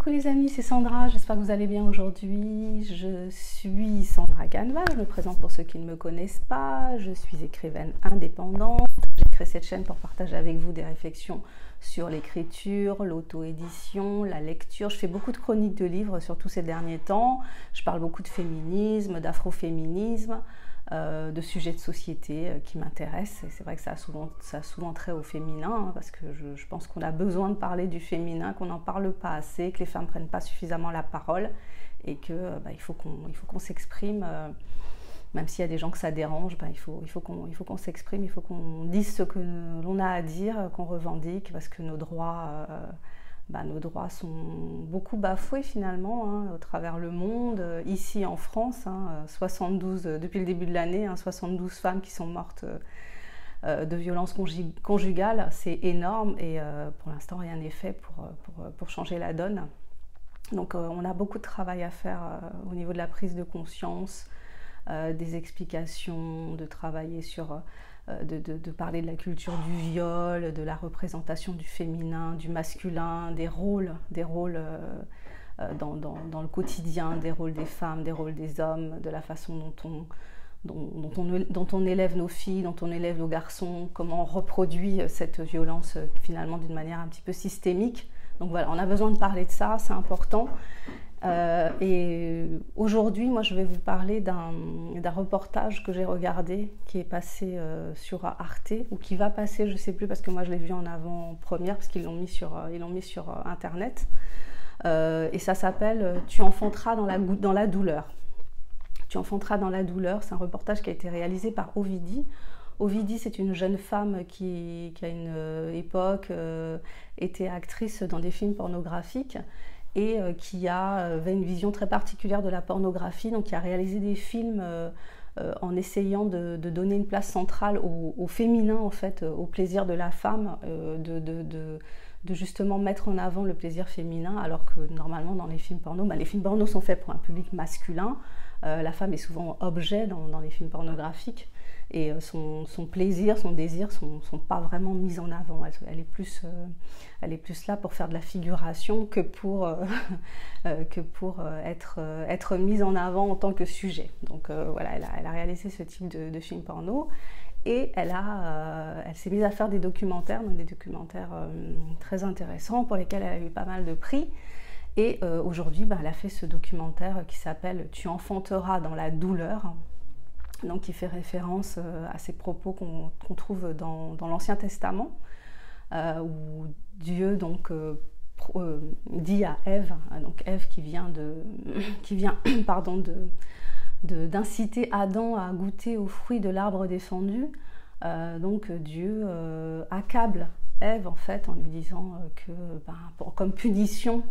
Coucou les amis, c'est Sandra, j'espère que vous allez bien aujourd'hui. Je suis Sandra Canva, je me présente pour ceux qui ne me connaissent pas. Je suis écrivaine indépendante. J'ai créé cette chaîne pour partager avec vous des réflexions sur l'écriture, l'auto-édition, la lecture. Je fais beaucoup de chroniques de livres, surtout ces derniers temps. Je parle beaucoup de féminisme, d'afroféminisme, de sujets de société qui m'intéressent. Et c'est vrai que ça a souvent trait au féminin, parce que je pense qu'on a besoin de parler du féminin, qu'on n'en parle pas assez, que les femmes ne prennent pas suffisamment la parole et qu'il faut qu'on s'exprime. Même s'il y a des gens que ça dérange, il faut qu'on s'exprime, il faut qu'on dise ce que l'on a à dire, qu'on revendique, parce que nos droits sont beaucoup bafoués finalement au travers le monde. Ici en France, 72, depuis le début de l'année, 72 femmes qui sont mortes de violences conjugales, c'est énorme et pour l'instant rien n'est fait pour changer la donne. Donc on a beaucoup de travail à faire au niveau de la prise de conscience, des explications, de travailler sur, de parler de la culture du viol, de la représentation du féminin, du masculin, des rôles dans le quotidien, des rôles des femmes, des rôles des hommes, de la façon dont on élève nos filles, dont on élève nos garçons, comment on reproduit cette violence finalement d'une manière un petit peu systémique. Donc voilà, on a besoin de parler de ça, c'est important. Et aujourd'hui, moi, je vais vous parler d'un reportage que j'ai regardé, qui est passé sur Arte, ou qui va passer, je ne sais plus, parce que moi, je l'ai vu en avant-première, parce qu'ils l'ont mis sur Internet. Et ça s'appelle « Tu enfanteras dans la douleur ». « Tu enfanteras dans la douleur », c'est un reportage qui a été réalisé par Ovidie. Ovidie, c'est une jeune femme qui à une époque était actrice dans des films pornographiques et qui avait une vision très particulière de la pornographie, donc qui a réalisé des films en essayant de donner une place centrale au féminin, en fait, au plaisir de la femme, de justement mettre en avant le plaisir féminin, alors que normalement dans les films porno, les films porno sont faits pour un public masculin. La femme est souvent objet dans les films pornographiques et son plaisir, son désir sont pas vraiment mis en avant. Elle est plus là pour faire de la figuration que pour être mise en avant en tant que sujet. Donc voilà, elle a réalisé ce type de film porno et elle s'est mise à faire des documentaires, très intéressants pour lesquels elle a eu pas mal de prix. Et aujourd'hui, elle a fait ce documentaire qui s'appelle « Tu enfanteras dans la douleur », donc qui fait référence à ces propos qu'on trouve dans l'Ancien Testament, où Dieu dit à Ève, donc Ève qui vient d'inciter Adam à goûter aux fruits de l'arbre défendu, donc Dieu accable Ève en fait en lui disant que comme punition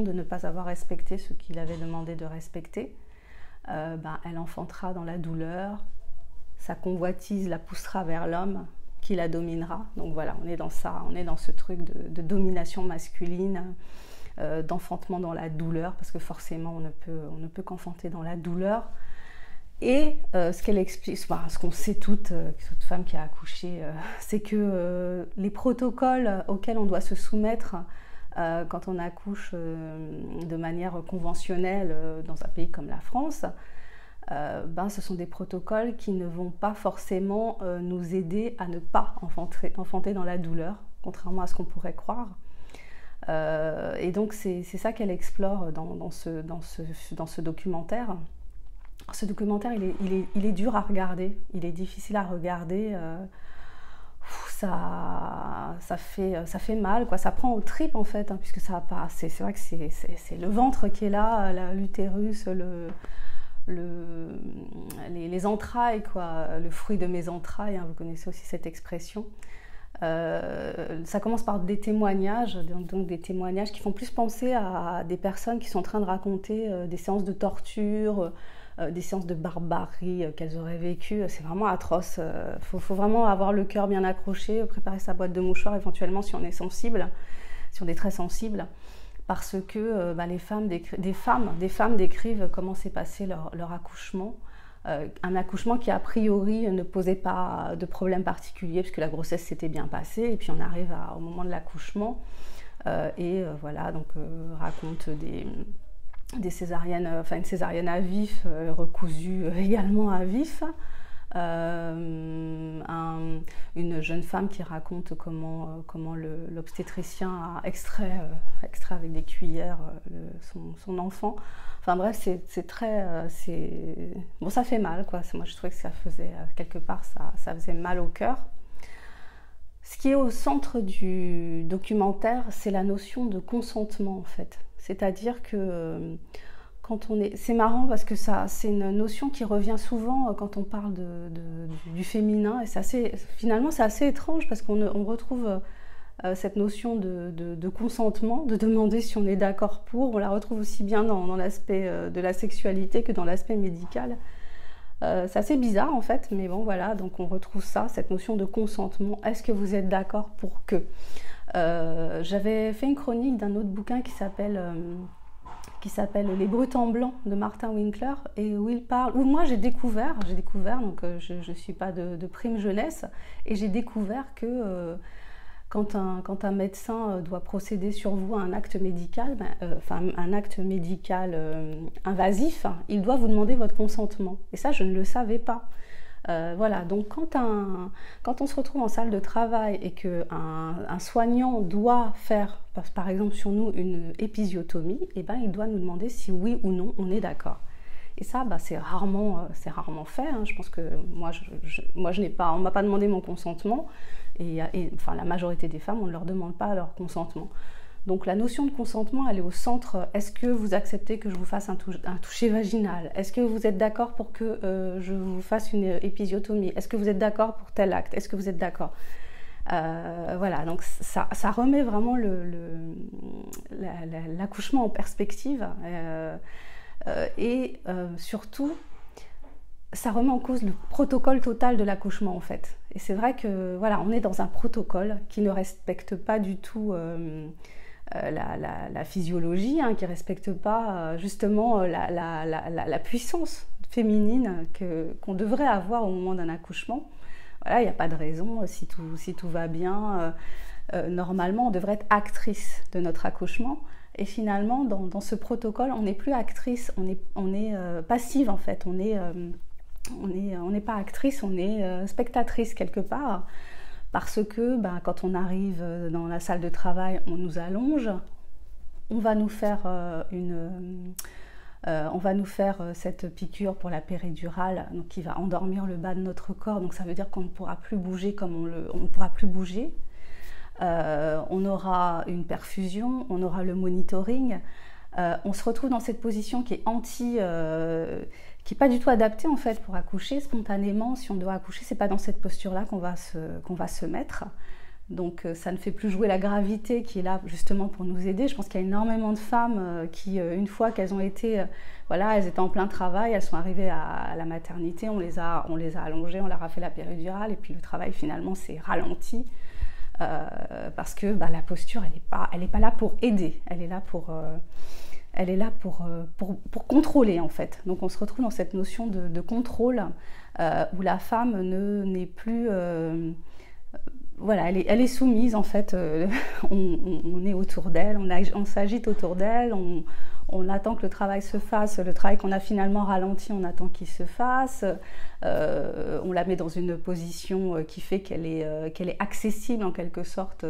de ne pas avoir respecté ce qu'il avait demandé de respecter, elle enfantera dans la douleur, sa convoitise la poussera vers l'homme qui la dominera. Donc voilà, on est dans ça, on est dans ce truc de domination masculine, d'enfantement dans la douleur, parce que forcément on ne peut qu'enfanter dans la douleur. Et ce qu'elle explique, ce qu'on sait toute femme qui a accouché, c'est que les protocoles auxquels on doit se soumettre quand on accouche de manière conventionnelle dans un pays comme la France, ce sont des protocoles qui ne vont pas forcément nous aider à ne pas enfanter dans la douleur, contrairement à ce qu'on pourrait croire. Et donc c'est ça qu'elle explore dans ce documentaire. Ce documentaire, il est dur à regarder, il est difficile à regarder, ça fait mal, quoi. Ça prend aux tripes en fait, puisque ça a pas, c'est vrai que c'est le ventre qui est là, l'utérus, les entrailles, quoi, le fruit de mes entrailles, vous connaissez aussi cette expression. Ça commence par des témoignages, donc des témoignages qui font plus penser à des personnes qui sont en train de raconter des séances de torture, des séances de barbarie qu'elles auraient vécues. C'est vraiment atroce. Faut vraiment avoir le cœur bien accroché, préparer sa boîte de mouchoirs éventuellement si on est sensible, si on est très sensible, parce que des femmes décrivent comment s'est passé leur accouchement. Un accouchement qui a priori ne posait pas de problème particulier puisque la grossesse s'était bien passée, et puis on arrive au moment de l'accouchement. Voilà, donc raconte des césariennes, enfin une césarienne à vif, recousue également à vif. Une jeune femme qui raconte comment l'obstétricien a extrait avec des cuillères son enfant. Enfin bref, c'est très... bon, ça fait mal, quoi. Moi, je trouvais que ça faisait, quelque part, ça faisait mal au cœur. Ce qui est au centre du documentaire, c'est la notion de consentement, en fait. C'est-à-dire que quand on est... C'est marrant parce que c'est une notion qui revient souvent quand on parle du féminin. Et finalement, c'est assez étrange parce qu'on retrouve cette notion de consentement, de demander si on est d'accord pour. On la retrouve aussi bien dans l'aspect de la sexualité que dans l'aspect médical. C'est assez bizarre en fait, mais bon voilà, donc on retrouve ça, cette notion de consentement. Est-ce que vous êtes d'accord pour que j'avais fait une chronique d'un autre bouquin qui s'appelle Les Brutes en blanc de Martin Winkler, et où il parle, où moi j'ai découvert, donc je ne suis pas de prime jeunesse, et j'ai découvert que quand un médecin doit procéder sur vous à un acte médical, un acte médical invasif, il doit vous demander votre consentement. Et ça, je ne le savais pas. Voilà, donc quand on se retrouve en salle de travail et qu'un soignant doit faire, par exemple sur nous, une épisiotomie, il doit nous demander si oui ou non on est d'accord. Et ça, c'est rarement fait. Hein. Je pense que moi, on ne m'a pas demandé mon consentement. Et la majorité des femmes, on ne leur demande pas leur consentement. Donc la notion de consentement, elle est au centre. Est-ce que vous acceptez que je vous fasse un toucher vaginal? Est-ce que vous êtes d'accord pour que je vous fasse une épisiotomie? Est-ce que vous êtes d'accord pour tel acte? Est-ce que vous êtes d'accord? Voilà, donc ça remet vraiment l'accouchement en perspective. Surtout, ça remet en cause le protocole total de l'accouchement en fait. Et c'est vrai que voilà, on est dans un protocole qui ne respecte pas du tout la physiologie, hein, qui ne respecte pas justement la puissance féminine qu'on devrait avoir au moment d'un accouchement. Voilà, il n'y a pas de raison, si tout va bien, normalement on devrait être actrice de notre accouchement. Et finalement, dans ce protocole, on n'est plus actrice, on est passive en fait, on n'est pas actrice, on est spectatrice quelque part, parce que quand on arrive dans la salle de travail, on nous allonge, on va nous faire cette piqûre pour la péridurale, donc qui va endormir le bas de notre corps, donc ça veut dire qu'on ne pourra plus bouger comme on ne pourra plus bouger. On aura une perfusion, on aura le monitoring. On se retrouve dans cette position qui est qui n'est pas du tout adaptée en fait pour accoucher spontanément. Si on doit accoucher, c'est pas dans cette posture-là qu'on va se mettre. Donc ça ne fait plus jouer la gravité qui est là justement pour nous aider. Je pense qu'il y a énormément de femmes qui, une fois qu'elles ont été, elles étaient en plein travail, elles sont arrivées à la maternité, on les a allongées, on leur a fait la péridurale et puis le travail finalement s'est ralenti. Parce que la posture, elle est pas là pour aider, elle est là pour contrôler en fait. Donc on se retrouve dans cette notion de contrôle où la femme n'est plus... elle est soumise en fait. On est autour d'elle, on s'agite autour d'elle, on attend que le travail se fasse, le travail qu'on a finalement ralenti, on attend qu'il se fasse. On la met dans une position qui fait qu'elle est accessible en quelque sorte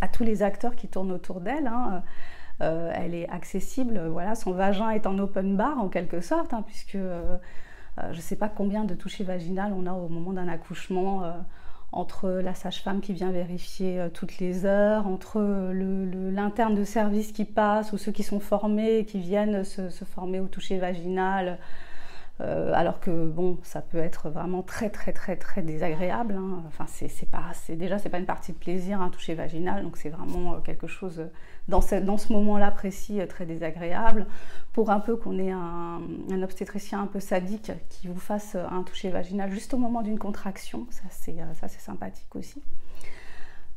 à tous les acteurs qui tournent autour d'elle. Hein. Elle est accessible, son vagin est en open bar en quelque sorte, hein, puisque je ne sais pas combien de touchés vaginales on a au moment d'un accouchement, entre la sage-femme qui vient vérifier toutes les heures, entre l'interne de service qui passe, ou ceux qui sont formés et qui viennent se former au toucher vaginal, alors que bon, ça peut être vraiment très très très très désagréable. Hein. Enfin, c'est pas une partie de plaisir, un toucher vaginal, donc c'est vraiment quelque chose dans ce moment-là précis très désagréable. Pour un peu qu'on ait un obstétricien un peu sadique qui vous fasse un toucher vaginal juste au moment d'une contraction, ça c'est sympathique aussi.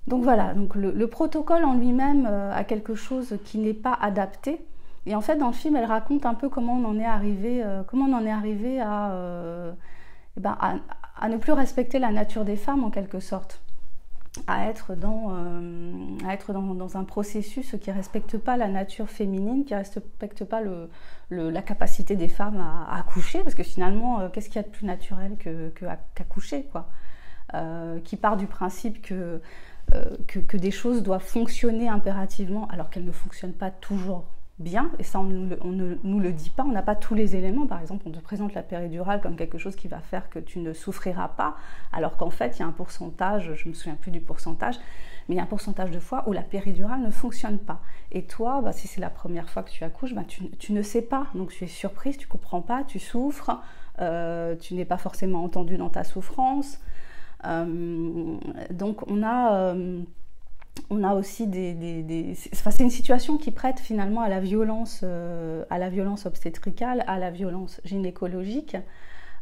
Donc voilà, donc le protocole en lui-même a quelque chose qui n'est pas adapté. Et en fait, dans le film, elle raconte un peu comment on en est arrivé, à ne plus respecter la nature des femmes en quelque sorte. dans un processus qui ne respecte pas la nature féminine, qui ne respecte pas la capacité des femmes à accoucher, parce que finalement, qu'est-ce qu'il y a de plus naturel qu'accoucher, quoi, qui part du principe que des choses doivent fonctionner impérativement alors qu'elles ne fonctionnent pas toujours bien, et ça on ne nous le dit pas, on n'a pas tous les éléments. Par exemple, on te présente la péridurale comme quelque chose qui va faire que tu ne souffriras pas, alors qu'en fait il y a un pourcentage, je ne me souviens plus du pourcentage, mais il y a un pourcentage de fois où la péridurale ne fonctionne pas. Et toi, si c'est la première fois que tu accouches, tu ne sais pas, donc tu es surprise, tu ne comprends pas, tu souffres, tu n'es pas forcément entendue dans ta souffrance. Donc on a aussi c'est une situation qui prête finalement à la violence obstétricale, à la violence gynécologique,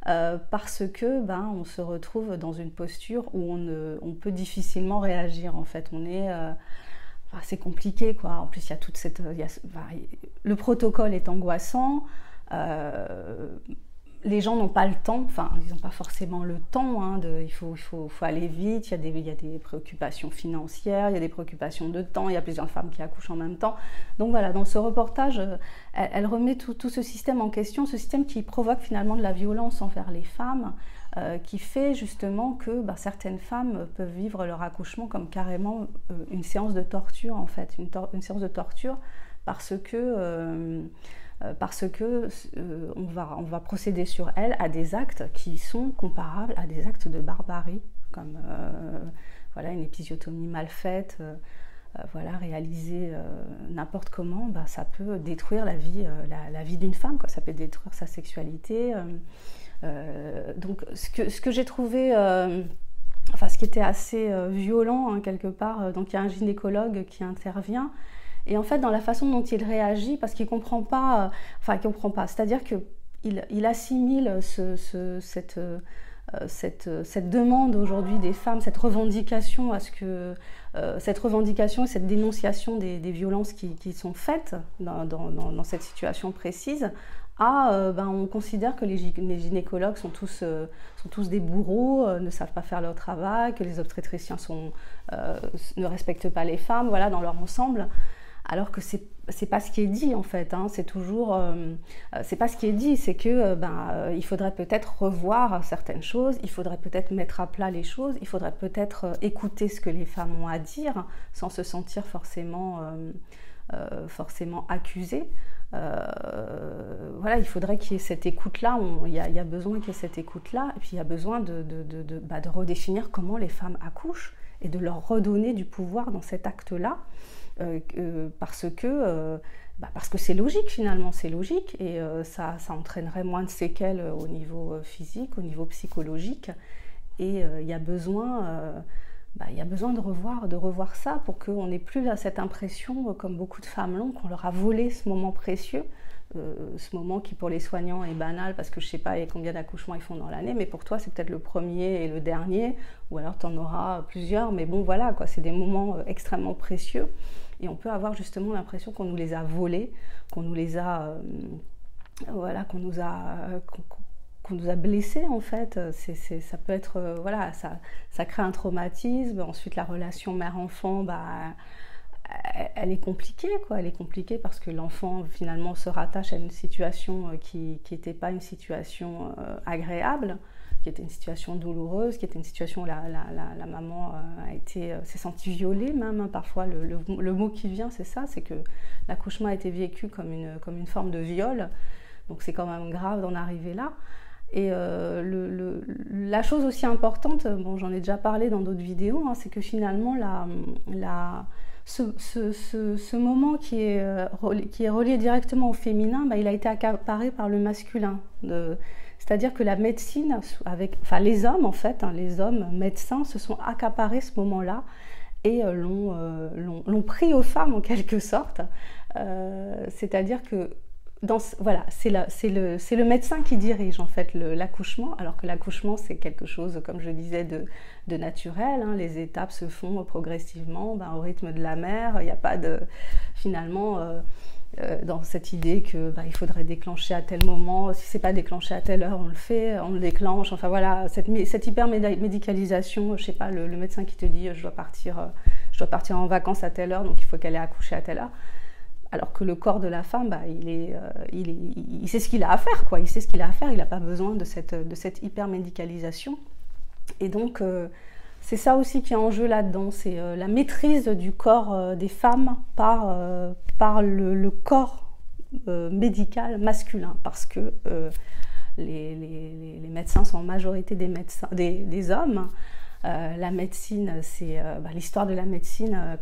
parce que on se retrouve dans une posture où on peut difficilement réagir. En fait, c'est compliqué, quoi. En plus, il y a toute cette, le protocole est angoissant. Les gens n'ont pas le temps, ils n'ont pas forcément le temps, il faut aller vite, il y a des préoccupations financières, il y a des préoccupations de temps, il y a plusieurs femmes qui accouchent en même temps. Donc voilà, dans ce reportage, elle remet tout ce système en question, ce système qui provoque finalement de la violence envers les femmes, qui fait justement que certaines femmes peuvent vivre leur accouchement comme carrément une séance de torture, en fait, une séance de torture, parce que on va procéder sur elle à des actes qui sont comparables à des actes de barbarie, comme une épisiotomie mal faite, réalisée n'importe comment, ça peut détruire la vie d'une femme, quoi. Ça peut détruire sa sexualité. Donc ce que j'ai trouvé, ce qui était assez violent, quelque part, donc il y a un gynécologue qui intervient. Et en fait, dans la façon dont il réagit, parce qu'il ne comprend pas, c'est-à-dire qu'il assimile cette demande aujourd'hui des femmes, cette revendication et cette dénonciation des violences qui sont faites dans cette situation précise, on considère que les gynécologues sont tous des bourreaux, ne savent pas faire leur travail, que les obstétriciens ne respectent pas les femmes, dans leur ensemble. Alors que c'est pas ce qui est dit, en fait, c'est toujours c'est pas ce qui est dit, c'est que il faudrait peut-être revoir certaines choses, il faudrait peut-être mettre à plat les choses, il faudrait peut-être écouter ce que les femmes ont à dire sans se sentir forcément accusées. Il faudrait qu'il y ait cette écoute-là, il y a besoin qu'il y ait cette écoute-là, et puis il y a besoin de redéfinir comment les femmes accouchent et de leur redonner du pouvoir dans cet acte-là. Parce que c'est logique, finalement, c'est logique, et ça entraînerait moins de séquelles au niveau physique, au niveau psychologique, et il y a besoin de revoir ça pour qu'on n'ait plus cette impression, comme beaucoup de femmes l'ont, qu'on leur a volé ce moment précieux, ce moment qui pour les soignants est banal parce que je ne sais pas combien d'accouchements ils font dans l'année, mais pour toi c'est peut-être le premier et le dernier, ou alors tu en auras plusieurs, mais bon voilà, quoi, c'est des moments extrêmement précieux. Et on peut avoir justement l'impression qu'on nous les a volés, qu'on nous a blessés, en fait. Ça peut être, ça crée un traumatisme. Ensuite, la relation mère-enfant, elle est compliquée, quoi. Elle est compliquée parce que l'enfant, finalement, se rattache à une situation qui n'était pas une situation agréable, qui était une situation douloureuse, qui était une situation où la maman s'est sentie violée même. Parfois, le mot qui vient, c'est ça, c'est que l'accouchement a été vécu comme une forme de viol. Donc c'est quand même grave d'en arriver là. Et la chose aussi importante, j'en ai déjà parlé dans d'autres vidéos, c'est que finalement, ce moment qui est relié directement au féminin, il a été accaparé par le masculin. C'est-à-dire que la médecine, les hommes en fait, les hommes médecins se sont accaparés ce moment-là et l'ont pris aux femmes en quelque sorte. C'est-à-dire que c'est le médecin qui dirige en fait l'accouchement, alors que l'accouchement c'est quelque chose, comme je disais, de naturel. Les étapes se font progressivement au rythme de la mère. Il n'y a pas de finalement dans cette idée que il faudrait déclencher à tel moment, si c'est pas déclenché à telle heure, on le fait, on le déclenche. Enfin voilà, cette hyper médicalisation, je sais pas, le médecin qui te dit je dois partir en vacances à telle heure, donc il faut qu'elle ait accouché à telle heure. Alors que le corps de la femme, il sait ce qu'il a à faire, quoi. Il sait ce qu'il a à faire, il n'a pas besoin de cette hyper médicalisation. Et donc c'est ça aussi qui est en jeu là-dedans, c'est la maîtrise du corps des femmes par le corps médical masculin, parce que les médecins sont en majorité des hommes. La médecine, c'est l'histoire de la médecine,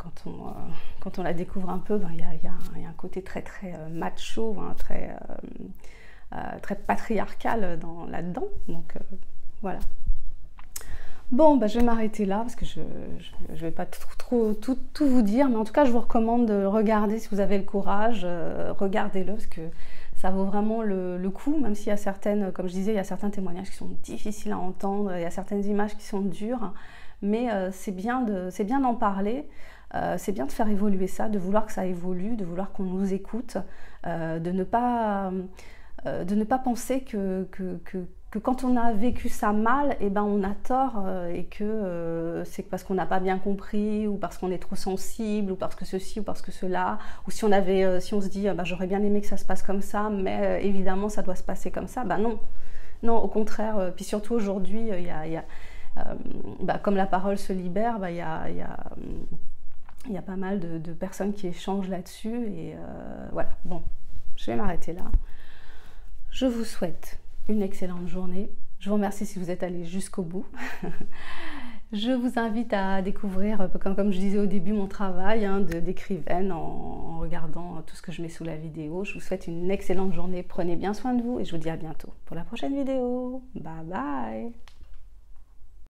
quand on la découvre un peu, il y a un côté très très macho, hein, très patriarcal là-dedans. Donc voilà. Bon, je vais m'arrêter là parce que je ne vais pas tout vous dire, mais en tout cas, je vous recommande de regarder si vous avez le courage, regardez-le parce que ça vaut vraiment le coup, même s'il y a certaines, comme je disais, il y a certains témoignages qui sont difficiles à entendre, il y a certaines images qui sont dures, mais c'est bien d'en parler, c'est bien de faire évoluer ça, de vouloir que ça évolue, de vouloir qu'on nous écoute, de ne pas penser que quand on a vécu ça mal, on a tort et que c'est parce qu'on n'a pas bien compris ou parce qu'on est trop sensible ou parce que ceci ou parce que cela, ou si on se dit j'aurais bien aimé que ça se passe comme ça, mais évidemment ça doit se passer comme ça, non, au contraire. Puis surtout aujourd'hui, comme la parole se libère, il y a pas mal de personnes qui échangent là-dessus et voilà. Bon, je vais m'arrêter là. Je vous souhaite une excellente journée. Je vous remercie si vous êtes allé jusqu'au bout. Je vous invite à découvrir, comme je disais au début, mon travail d'écrivaine en regardant tout ce que je mets sous la vidéo. Je vous souhaite une excellente journée. Prenez bien soin de vous et je vous dis à bientôt pour la prochaine vidéo. Bye bye.